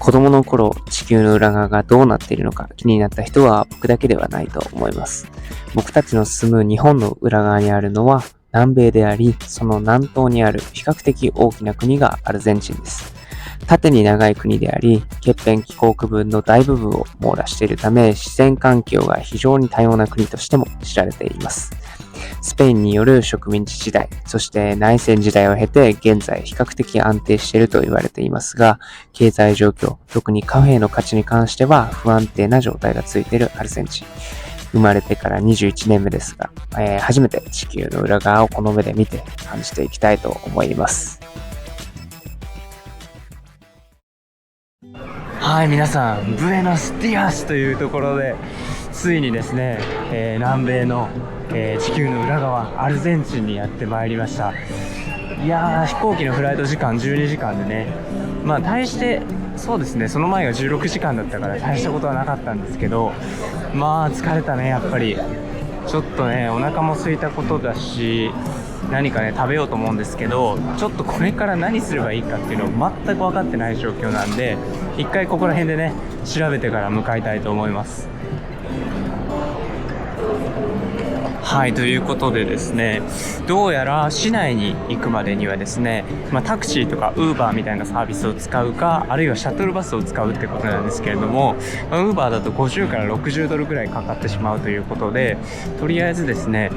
子供の頃、地球の裏側がどうなっているのか気になった人は僕だけではないと思います。僕たちの住む日本の裏側にあるのは南米であり、その南東にある比較的大きな国がアルゼンチンです。縦に長い国であり、欠片気候区分の大部分を網羅しているため、自然環境が非常に多様な国としても知られています。スペインによる植民地時代、そして内戦時代を経て現在比較的安定していると言われていますが、経済状況、特に貨幣の価値に関しては不安定な状態が続いているアルゼンチン。生まれてから21年目ですが、初めて地球の裏側をこの目で見て感じていきたいと思います。はい、皆さん、ブエノスディアスというところでついにですね、南米の地球の裏側アルゼンチンにやってまいりました。いやー、飛行機のフライト時間12時間でね、大してそうですね、その前が16時間だったから大したことはなかったんですけど、疲れたね。やっぱりちょっとね、お腹も空いたことだし、何かね食べようと思うんですけど、ちょっとこれから何すればいいかっていうのを全く分かってない状況なんで、一回ここら辺でね調べてから向かいたいと思います。はい、ということでですね、どうやら市内に行くまでにはですね、タクシーとかウーバーみたいなサービスを使うか、あるいはシャトルバスを使うってことなんですけれども、ウーバーだと50から60ドルぐらいかかってしまうということで、とりあえずですね、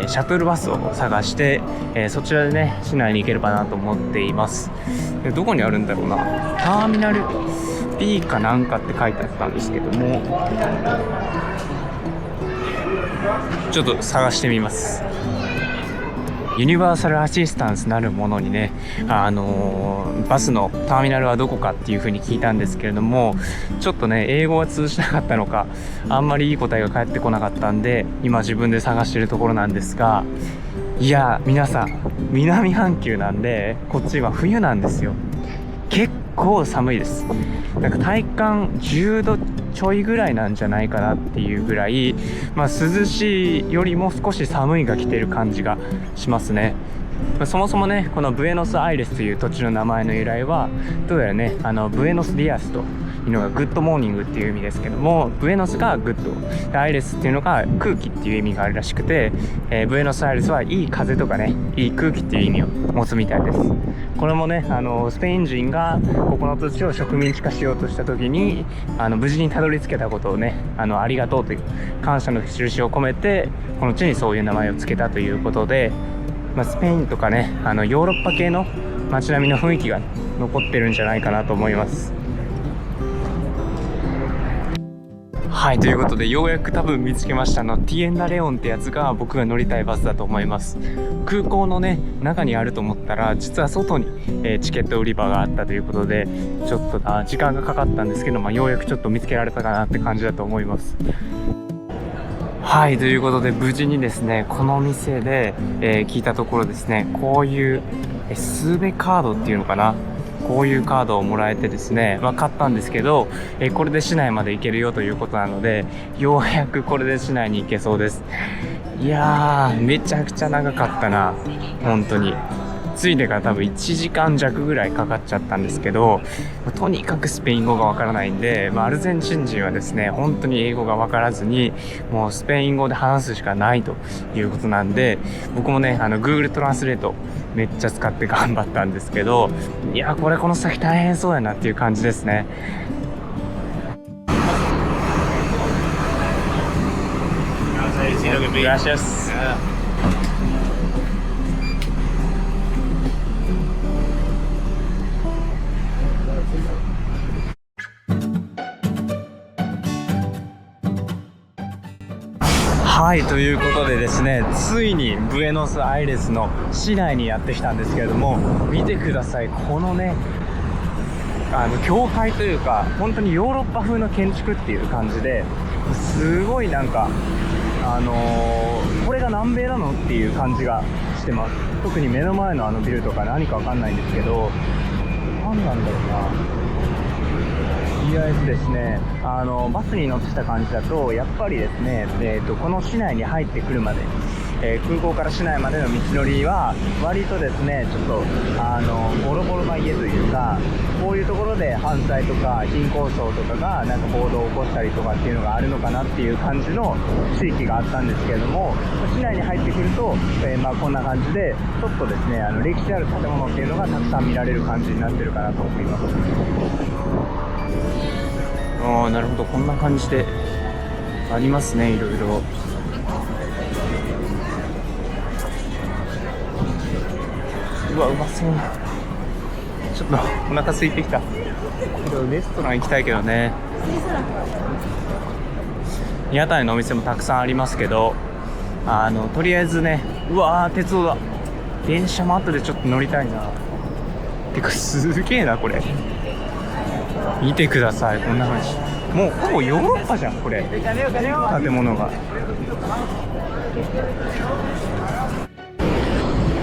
シャトルバスを探して、そちらでね市内に行ければなと思っています。で、どこにあるんだろうな、ターミナル B かなんかって書いてあったんですけども、ちょっと探してみます。ユニバーサルアシスタンスなるものにね、バスのターミナルはどこかっていう風に聞いたんですけれども、ちょっとね英語は通じなかったのか、あんまりいい答えが返ってこなかったんで、今自分で探してるところなんですが、いや皆さん、南半球なんでこっちは冬なんですよ。結構寒いです。なんか体感10度ちょいぐらいなんじゃないかなっていうぐらい、涼しいよりも少し寒いが来てる感じがしますね。そもそもね、このブエノスアイレスという土地の名前の由来は、どうやらね、ブエノスディアスというのがグッドモーニングっていう意味ですけども、ブエノスがグッド、アイレスっていうのが空気っていう意味があるらしくて、ブエノスアイレスはいい風とかね、いい空気っていう意味を持つみたいです。これもね、スペイン人がここの土地を植民地化しようとした時に無事にたどり着けたことをね、ありがとうという感謝の印を込めて、この地にそういう名前を付けたということで、スペインとかね、ヨーロッパ系の街並みの雰囲気が残ってるんじゃないかなと思います。はい、ということでようやく多分見つけました。ティエンダレオンってやつが僕が乗りたいバスだと思います。空港のね中にあると思ったら、実は外に、チケット売り場があったということで、ちょっと時間がかかったんですけど、ようやくちょっと見つけられたかなって感じだと思います。はい、ということで無事にですねこの店で、聞いたところですね、こういうスーベカードっていうのかな、こういうカードをもらえてですね、買ったんですけど、これで市内まで行けるよということなので、ようやくこれで市内に行けそうです。いやー、めちゃくちゃ長かったな、本当に。着いてから多分1時間弱ぐらいかかっちゃったんですけど、とにかくスペイン語がわからないんで、アルゼンチン人はですね本当に英語がわからずに、もうスペイン語で話すしかないということなんで、僕もねGoogle トランスレートめっちゃ使って頑張ったんですけど、いやこの先大変そうやなっていう感じですね。Gracias。はい、ということでですね、ついにブエノスアイレスの市内にやってきたんですけれども、見てください、このね教会というか、本当にヨーロッパ風の建築っていう感じで、すごいなんかこれが南米なのっていう感じがしてます。特に目の前のビルとか何かわかんないんですけど、何なんだろうな。とりあえずですね、バスに乗ってきた感じだと、やっぱりですね、この市内に入ってくるまで、空港から市内までの道のりは割とですね、ちょっとボロボロなな家というか、こういうところで犯罪とか貧困層とかがなんか暴動を起こしたりとかっていうのがあるのかなっていう感じの地域があったんですけれども、市内に入ってくると、こんな感じでちょっとですね歴史ある建物っていうのがたくさん見られる感じになってるかなと思います。ああ、なるほど、こんな感じでありますね、いろいろ。うわ、うまそう。ちょっとお腹空いてきた。レストラン行きたいけどね。屋台のお店もたくさんありますけど、とりあえずね、うわー、鉄道だ。電車も後でちょっと乗りたいな。てかすげえなこれ。見てください、こんな感じ。もうほぼヨーロッパじゃんこれ、建物が。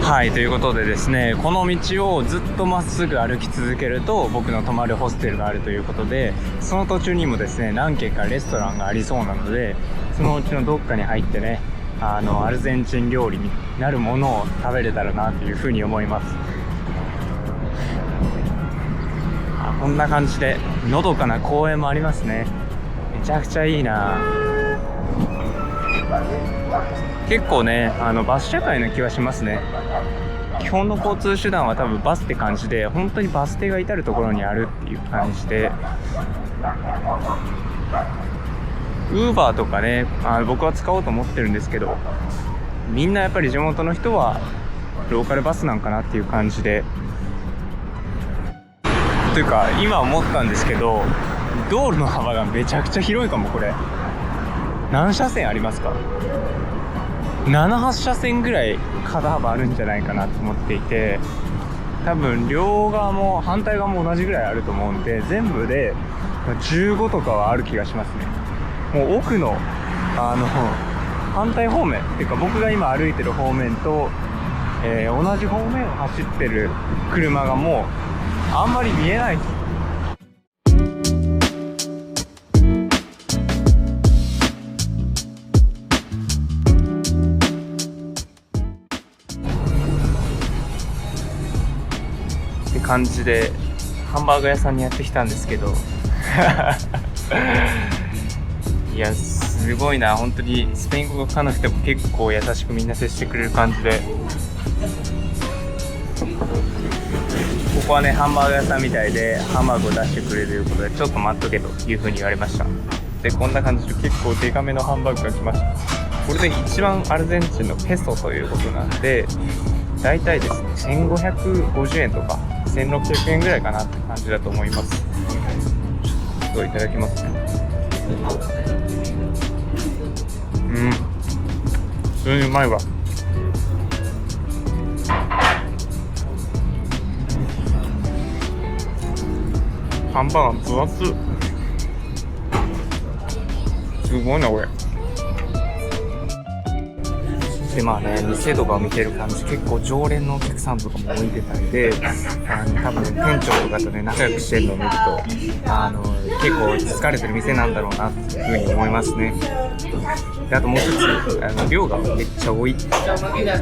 はい、ということでですね、この道をずっとまっすぐ歩き続けると僕の泊まるホステルがあるということで、その途中にもですね何軒かレストランがありそうなので、そのうちのどっかに入ってね、アルゼンチン料理になるものを食べれたらなというふうに思います。こんな感じでのどかな公園もありますね。めちゃくちゃいいな。結構ねバス社会な気はしますね。基本の交通手段は多分バスって感じで、本当にバス停が至るところにあるっていう感じで、ウーバーとかね僕は使おうと思ってるんですけど、みんなやっぱり地元の人はローカルバスなんかなっていう感じで、というか今思ったんですけど、道路の幅がめちゃくちゃ広いかも。これ何車線ありますか？7、8車線ぐらい肩幅あるんじゃないかなと思っていて、多分両側も反対側も同じぐらいあると思うんで、全部で15とかはある気がしますね。もう奥の反対方面っていうか、僕が今歩いてる方面と、同じ方面を走ってる車がもうあんまり見えない。って感じでハンバーガー屋さんにやってきたんですけどいやすごいな、本当にスペイン語が書かなくても結構優しくみんな接してくれる感じで、ここはねハンバーガー屋さんみたいでハンバーグを出してくれるということで、ちょっと待っとけというふうに言われました。でこんな感じで結構デカめのハンバーグが来ました。これで一番アルゼンチンのペソということなんで、だいたいですね1550円とか1600円ぐらいかなって感じだと思います。ちょっといただきますね。普通にうまいわ。ハンバーガー分厚い。すごいなこれ。でまあね、店とかを見てる感じ、結構常連のお客さんとかも置いてたりで、多分店長とかとね仲良くしてるのを見ると結構疲れてる店なんだろうなっていうふうに思いますね。であともう一つ量がめっちゃ多い。普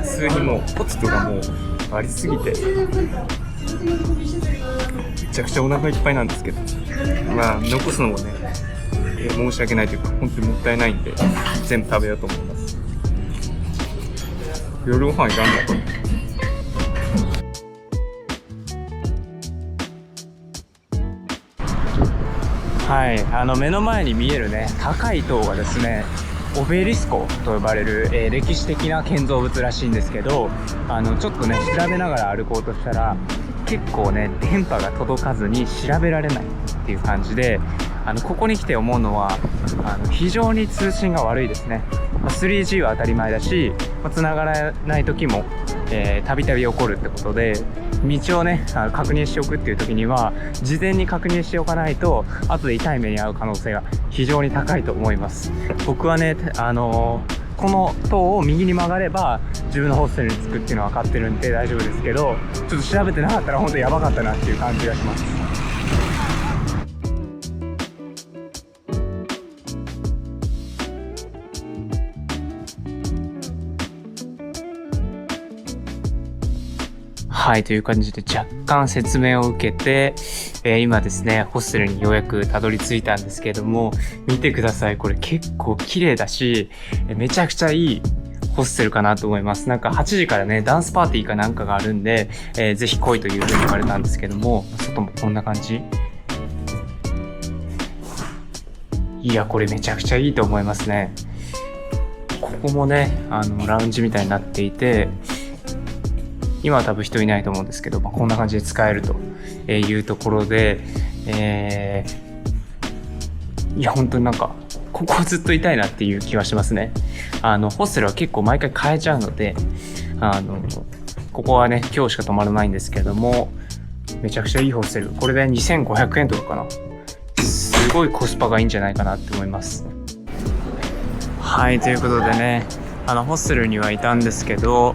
通にもうポテトがもうありすぎてめちゃくちゃお腹いっぱいなんですけど、まあ残すのもね申し訳ないというか本当にもったいないんで全部食べようと思います。夜ご飯いらんのこれ。はい、目の前に見えるね高い塔がですねオベリスコと呼ばれる、歴史的な建造物らしいんですけど、ちょっとね調べながら歩こうとしたら結構ね電波が届かずに調べられないっていう感じで、ここに来て思うのは非常に通信が悪いですね。3G は当たり前だし、繋がらない時もたびたび起こるってことで、道をね確認しておくっていう時には事前に確認しておかないと後で痛い目に遭う可能性が非常に高いと思います。僕はねこの塔を右に曲がれば自分のホステルに着くっていうのは分かってるんで大丈夫ですけど、ちょっと調べてなかったら本当にやばかったなっていう感じがします。はい、という感じで若干説明を受けて、今ですね、ホステルにようやくたどり着いたんですけども、見てください。これ結構綺麗だし、めちゃくちゃいいホステルかなと思います。なんか8時からね、ダンスパーティーかなんかがあるんで、ぜひ来いというふうに言われたんですけども、外もこんな感じ。いや、これめちゃくちゃいいと思いますね。ここもね、ラウンジみたいになっていて、今は多分人いないと思うんですけど、こんな感じで使えるというところで、いや、本当になんか、ここずっといたいなっていう気はしますね。ホステルは結構毎回変えちゃうので、ここはね、今日しか泊まらないんですけども、めちゃくちゃいいホステル。これで2500円とかかな。すごいコスパがいいんじゃないかなって思います。はい、ということでね、ホステルにはいたんですけど、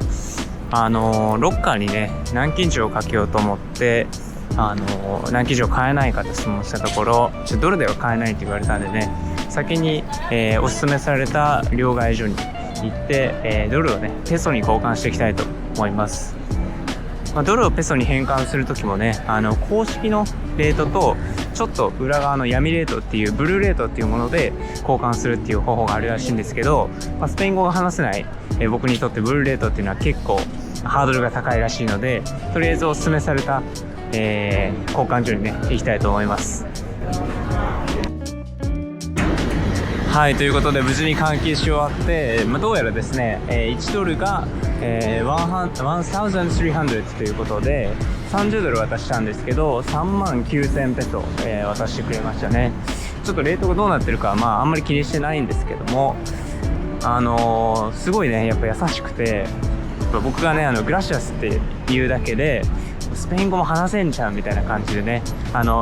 ロッカーにね、南京錠をかけようと思って、南京錠買えないかと質問したところ、ドルでは買えないって言われたんでね、先に、おすすめされた両替所に行って、ドルをね、ペソに交換していきたいと思います。ドルをペソに変換するときもね、公式のレートと、ちょっと裏側の闇レートっていう、ブルーレートっていうもので交換するっていう方法があるらしいんですけど、スペイン語が話せない、僕にとってブルーレートっていうのは結構ハードルが高いらしいので、とりあえずおすすめされた、交換所にね、行きたいと思います。はい、ということで無事に換金し終わって、どうやらですね、1ドルが、1300ということで30ドル渡したんですけど、39000ペソ、渡してくれましたね。ちょっとレートがどうなってるかは、あんまり気にしてないんですけども、すごいね、やっぱ優しくて、僕がね、グラシアスって言うだけでスペイン語も話せんじゃんみたいな感じでね、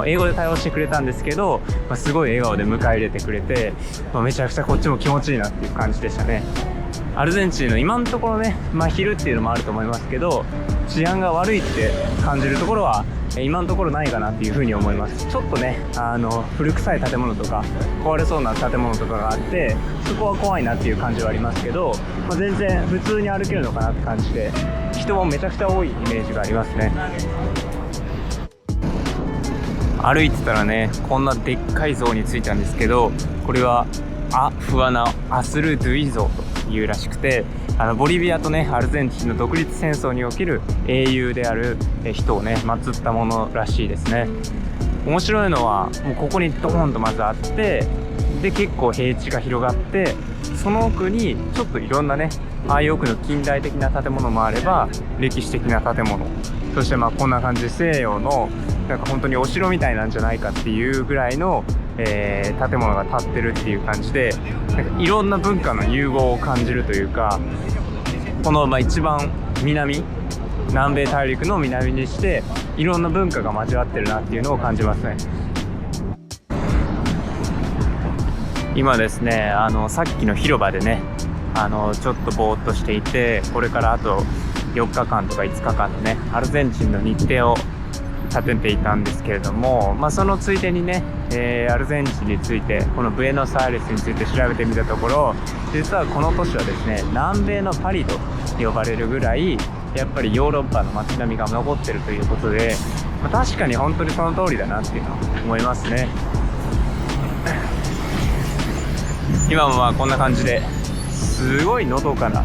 英語で対応してくれたんですけど、すごい笑顔で迎え入れてくれて、めちゃくちゃこっちも気持ちいいなっていう感じでしたね。アルゼンチンの今のところね、昼っていうのもあると思いますけど、治安が悪いって感じるところは今のところないかなっていうふうに思います。ちょっとね、古臭い建物とか壊れそうな建物とかがあって、そこは怖いなっていう感じはありますけど、全然普通に歩けるのかなって感じで、人もめちゃくちゃ多いイメージがありますね。歩いてたらね、こんなでっかい像に着いたんですけど、これはフアナ・アスル・ドゥイ像というらしくて、ボリビアとね、アルゼンチンの独立戦争における英雄である人をね、祀ったものらしいですね。面白いのは、もうここにドーンとまずあって、で結構平地が広がって、その奥にちょっといろんなね、ああいう奥の近代的な建物もあれば、歴史的な建物、そしてこんな感じで西洋のなんか本当にお城みたいなんじゃないかっていうぐらいの、建物が建ってるっていう感じで、なんかいろんな文化の融合を感じるというか、この一番南米大陸の南にしていろんな文化が交わってるなっていうのを感じますね。今ですね、さっきの広場でね、ちょっとぼーっとしていて、これからあと4日間とか5日間のね、アルゼンチンの日程を立てていたんですけれども、そのついでにね、アルゼンチンについて、このブエノスアイレスについて調べてみたところ、実はこの都市はですね、南米のパリと呼ばれるぐらい、やっぱりヨーロッパの街並みが残ってるということで、確かに本当にその通りだなっていうのは思いますね。今もこんな感じですごいのどかな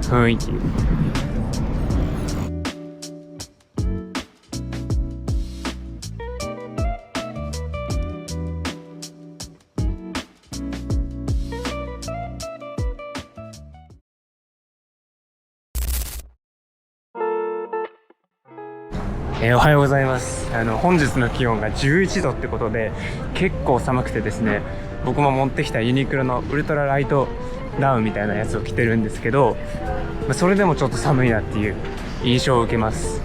雰囲気。おはようございます。本日の気温が11度ってことで結構寒くてですね、僕も持ってきたユニクロのウルトラライトダウンみたいなやつを着てるんですけど、それでもちょっと寒いなっていう印象を受けます。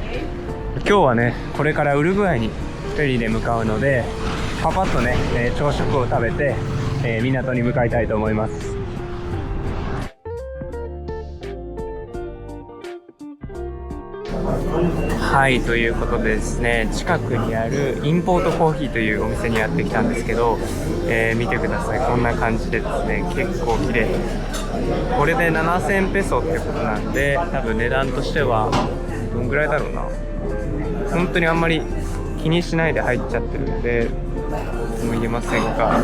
今日はね、これからウルグアイにフェリーで向かうので、パパッとね、朝食を食べて、港に向かいたいと思います。はい、ということでですね、近くにあるインポートコーヒーというお店にやってきたんですけど、見てください。こんな感じでですね、結構綺麗。これで7000ペソってことなんで、多分値段としてはどんぐらいだろうな。本当にあんまり気にしないで入っちゃってるんでも言えませんが、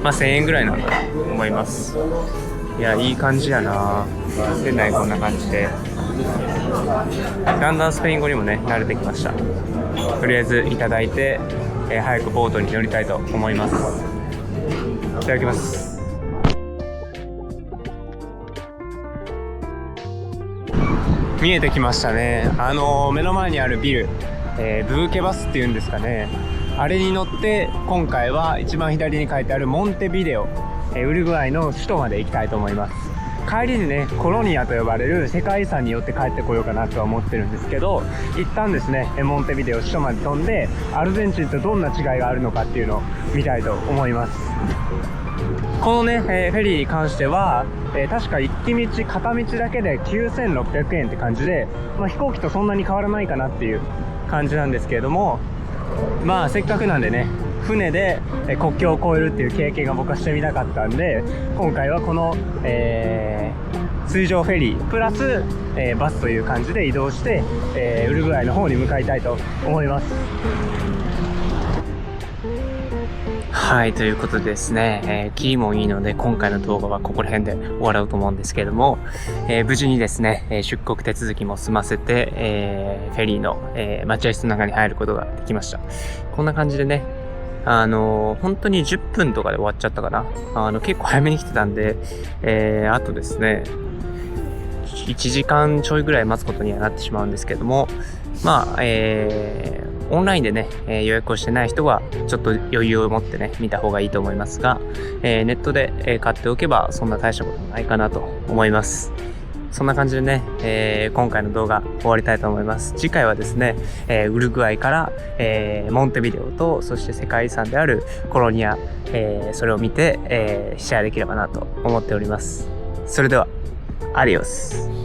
まあ1000円ぐらいなんだと思います。いや、いい感じやな。店内こんな感じで、だんだんスペイン語にもね慣れてきました。とりあえずいただいて、早くボートに乗りたいと思います。いただきます。見えてきましたね。目の前にあるビル、ブーケバスっていうんですかね、あれに乗って今回は一番左に書いてあるモンテビデオ、ウルグアイの首都まで行きたいと思います。帰りにねコロニアと呼ばれる世界遺産によって帰ってこようかなとは思ってるんですけど、一旦ですねモンテビデオ首都まで飛んでアルゼンチンとどんな違いがあるのかっていうのを見たいと思います。このね、フェリーに関しては、確か行き道片道だけで9600円って感じで、飛行機とそんなに変わらないかなっていう感じなんですけれども、まあせっかくなんでね船で国境を越えるっていう経験が僕はしてみたかったんで、今回はこの、水上フェリープラス、バスという感じで移動して、ウルグアイの方に向かいたいと思います。はい、ということでですね、キリもいいので今回の動画はここら辺で終わろうと思うんですけれども、無事にですね、出国手続きも済ませて、フェリーの、待合室の中に入ることができました。こんな感じでね、本当に10分とかで終わっちゃったかな。結構早めに来てたんで、あとですね、1時間ちょいぐらい待つことにはなってしまうんですけども、まあ、オンラインでね、予約をしてない人はちょっと余裕を持ってね見た方がいいと思いますが、ネットで、買っておけばそんな大したことないかなと思います。そんな感じでね、今回の動画終わりたいと思います。次回はですね、ウルグアイから、モンテビデオとそして世界遺産であるコロニア、それを見て、シェアできればなと思っております。それではアディオス。